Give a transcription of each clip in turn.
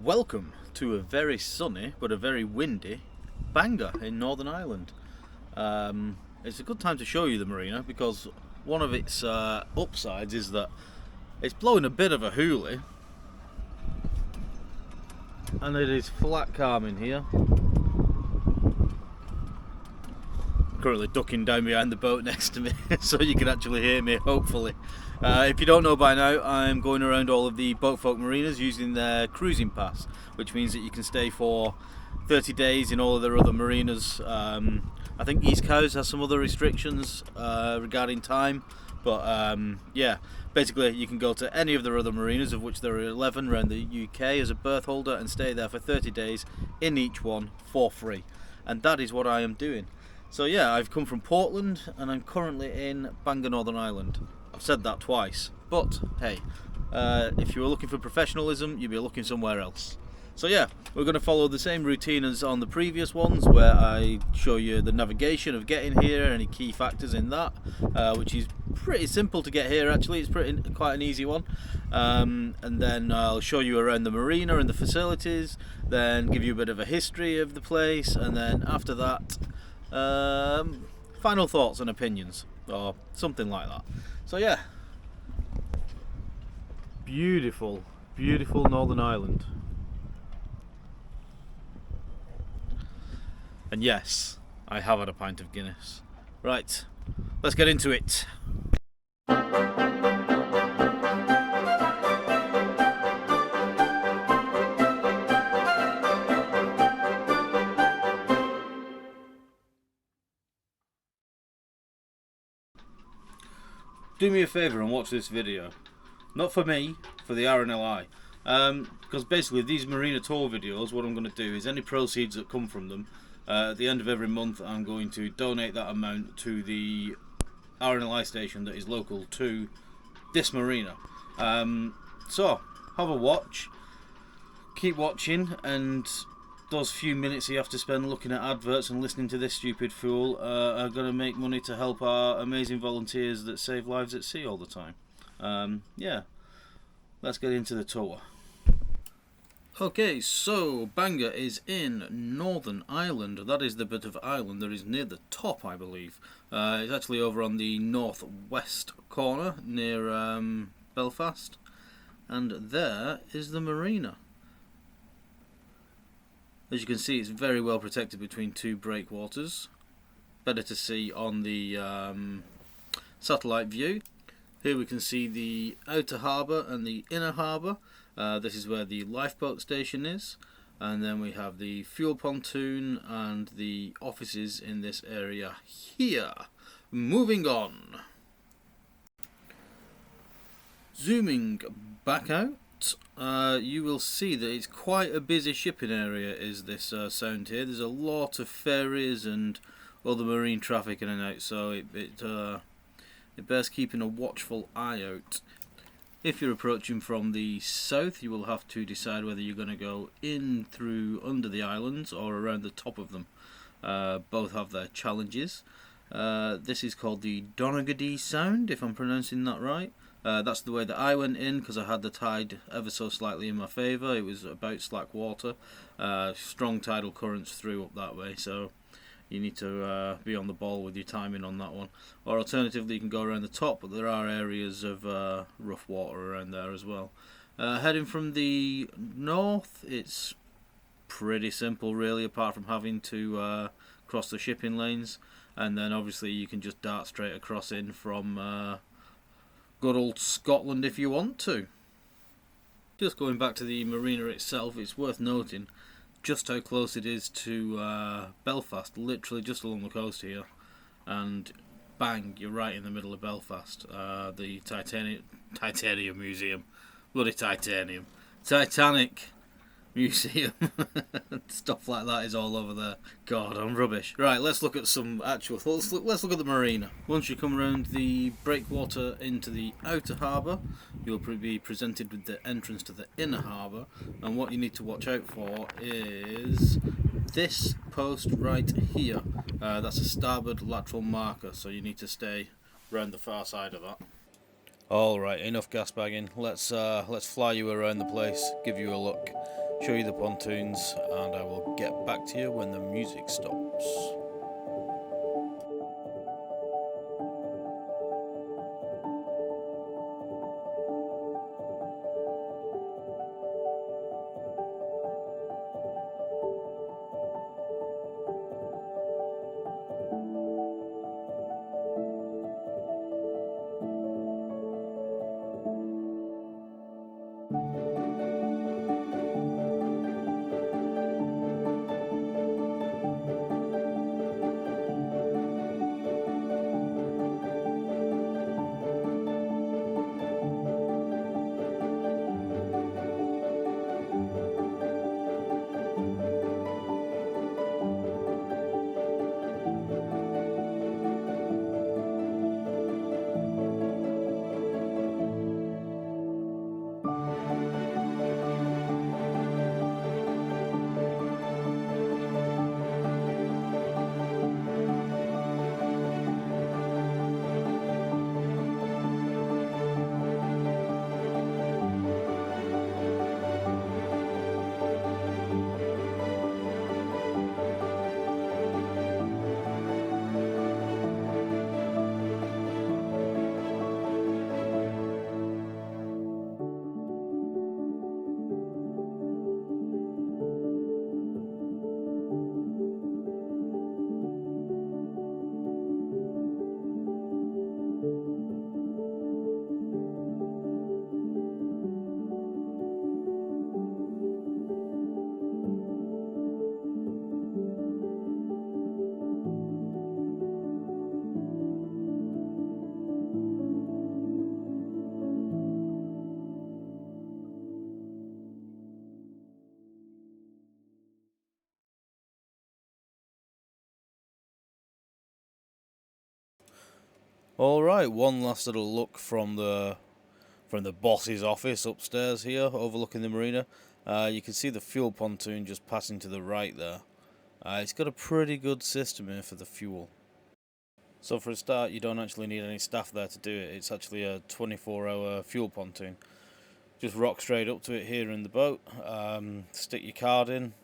Welcome to a very sunny but a very windy Bangor in Northern Ireland. It's a good time to show you the marina because one of its upsides is that it's blowing a bit of a hoolie and it is flat calm in here. Currently ducking down behind the boat next to me so you can actually hear me, hopefully. If you don't know by now, I'm going around all of the Boatfolk marinas using their cruising pass, which means that you can stay for 30 days in all of their other marinas. I think East Coast has some other restrictions regarding time, but yeah, basically you can go to any of their other marinas, of which there are 11 around the UK, as a berth holder and stay there for 30 days in each one for free. And that is what I am doing. So yeah, I've come from Portland and I'm currently in Bangor, Northern Ireland. I've said that twice, but hey, if you were looking for professionalism, you'd be looking somewhere else. So yeah, we're going to follow the same routine as on the previous ones, where I show you the navigation of getting here, any key factors in that, which is pretty simple to get here actually. It's quite an easy one. And then I'll show you around the marina and the facilities, then give you a bit of a history of the place, and then after that, final thoughts and opinions, or something like that. So yeah, beautiful, beautiful Northern Ireland. And yes, I have had a pint of Guinness. Right, let's get into it. Do me a favour and watch this video. Not for me, for the RNLI. Because basically these marina tour videos, what I'm going to do is any proceeds that come from them, at the end of every month I'm going to donate that amount to the RNLI station that is local to this marina. So, have a watch, keep watching, and those few minutes you have to spend looking at adverts and listening to this stupid fool are going to make money to help our amazing volunteers that save lives at sea all the time. Yeah, let's get into the tour. Okay, so Bangor is in Northern Ireland. That is the bit of Ireland that is near the top, I believe. It's actually over on the northwest corner near Belfast, and there is the marina. As you can see, it's very well protected between two breakwaters. Better to see on the satellite view. Here we can see the outer harbour and the inner harbour. This is where the lifeboat station is. And then we have the fuel pontoon and the offices in this area here. Moving on. Zooming back out. You will see that it's quite a busy shipping area is this sound here. There's a lot of ferries and other marine traffic in and out, so it bears keeping a watchful eye out. If you're approaching from the south, you will have to decide whether you're going to go in through under the islands or around the top of them. Both have their challenges. This is called the Donaghadee Sound, if I'm pronouncing that right. That's the way that I went in because I had the tide ever so slightly in my favour. It was about slack water. Strong tidal currents through up that way, so you need to be on the ball with your timing on that one. Or alternatively, you can go around the top, but there are areas of rough water around there as well. Heading from the north, it's pretty simple really, apart from having to cross the shipping lanes, and then obviously you can just dart straight across in from good old Scotland if you want to. Just going back to the marina itself, it's worth noting just how close it is to Belfast, literally just along the coast here, and bang, you're right in the middle of Belfast. The Titanium Museum, bloody Titanium, Titanic Museum, stuff like that is all over there. God, I'm rubbish. Right, let's look at some actual. Let's look at the marina. Once you come around the breakwater into the outer harbour, you'll be presented with the entrance to the inner harbour, and what you need to watch out for is this post right here. That's a starboard lateral marker, so you need to stay around the far side of that. All right, enough gas bagging. Let's fly you around the place, give you a look. show you the pontoons, and I will get back to you when the music stops. All right, one last little look from the boss's office upstairs here, overlooking the marina. You can see the fuel pontoon just passing to the right there. It's got a pretty good system here for the fuel. So for a start, you don't actually need any staff there to do it. It's actually a 24-hour fuel pontoon. Just rock straight up to it here in the boat. Stick your card in.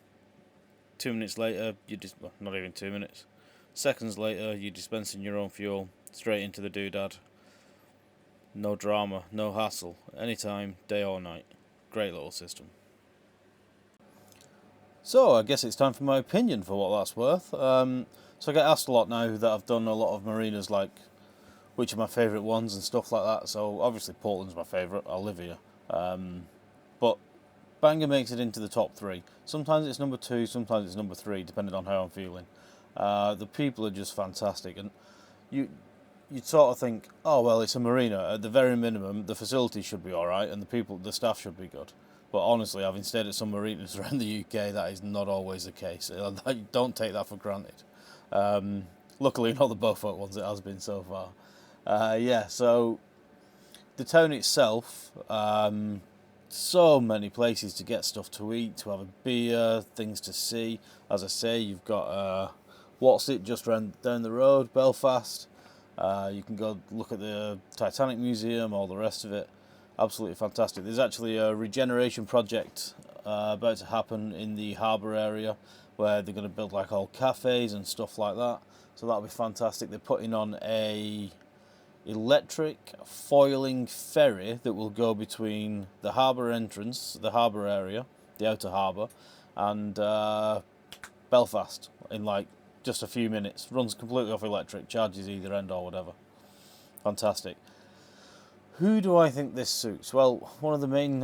2 minutes later, well, not even 2 minutes. Seconds later, you're dispensing your own fuel straight into the doodad. No drama, no hassle. Anytime, day or night. Great little system. So I guess it's time for my opinion for what that's worth. So I get asked a lot now that I've done a lot of marinas, like which are my favourite ones and stuff like that. So obviously Portland's my favourite. I live here. But Bangor makes it into the top three. Sometimes it's number 2, sometimes it's number 3, depending on how I'm feeling. The people are just fantastic, and you'd sort of think, oh well, it's a marina. At the very minimum, the facilities should be all right, and the staff should be good. But honestly, having stayed at some marinas around the UK, that is not always the case. Don't take that for granted. Luckily, not the Boatfolk ones. It has been so far. So the town itself, so many places to get stuff to eat, to have a beer, things to see. As I say, you've got what's it just down the road, Belfast. You can go look at the Titanic Museum, all the rest of it. Absolutely fantastic. There's actually a regeneration project about to happen in the harbour area, where they're going to build like old cafes and stuff like that. So that'll be fantastic. They're putting on a electric foiling ferry that will go between the harbour entrance, the harbour area, the outer harbour, and Belfast in like just a few minutes. Runs completely off electric, charges either end or whatever. Fantastic. Who do I think this suits? Well, one of the main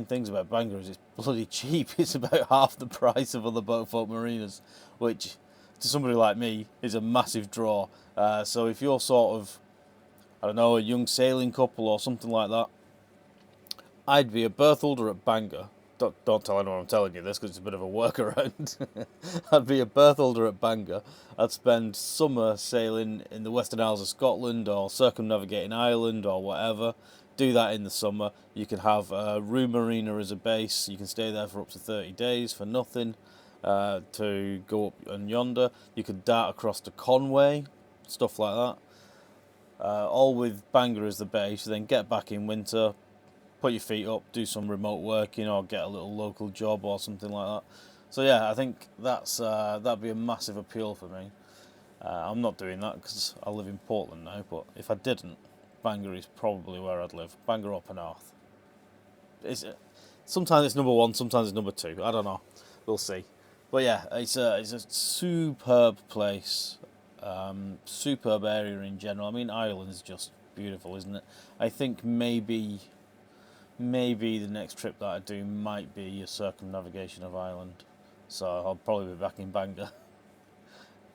things about Bangor is it's bloody cheap. It's about half the price of other Boatfolk marinas, which to somebody like me is a massive draw. So if you're sort of, I don't know, a young sailing couple or something like that, I'd be a berth holder at Bangor. Don't tell anyone I'm telling you this, because it's a bit of a workaround. I'd be a berth holder at Bangor. I'd spend summer sailing in the Western Isles of Scotland or circumnavigating Ireland or whatever. Do that in the summer. You can have Rue Marina as a base. You can stay there for up to 30 days for nothing to go up and yonder. You could dart across to Conway, stuff like that. All with Bangor as the base. Then get back in winter, put your feet up, do some remote working, or get a little local job or something like that. So yeah, I think that'd be a massive appeal for me. I'm not doing that because I live in Portland now, but if I didn't, Bangor is probably where I'd live. Bangor up north. Sometimes it's number one, sometimes it's number two. I don't know. We'll see. But yeah, it's a superb place, superb area in general. I mean, Ireland's just beautiful, isn't it? I think maybe the next trip that I do might be a circumnavigation of Ireland. So I'll probably be back in Bangor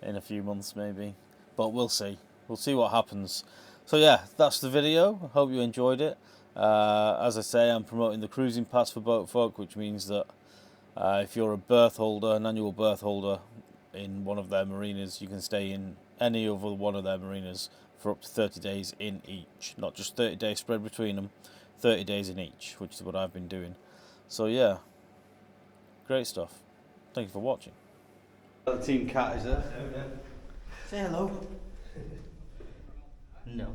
in a few months maybe. But we'll see. We'll see what happens. So yeah, that's the video. I hope you enjoyed it. As I say, I'm promoting the cruising pass for Boatfolk, which means that if you're a berth holder, an annual berth holder in one of their marinas, you can stay in any other one of their marinas for up to 30 days in each. Not just 30 days spread between them, 30 days in each, which is what I've been doing. So yeah, great stuff. Thank you for watching. The team cat is there. Say hello. No.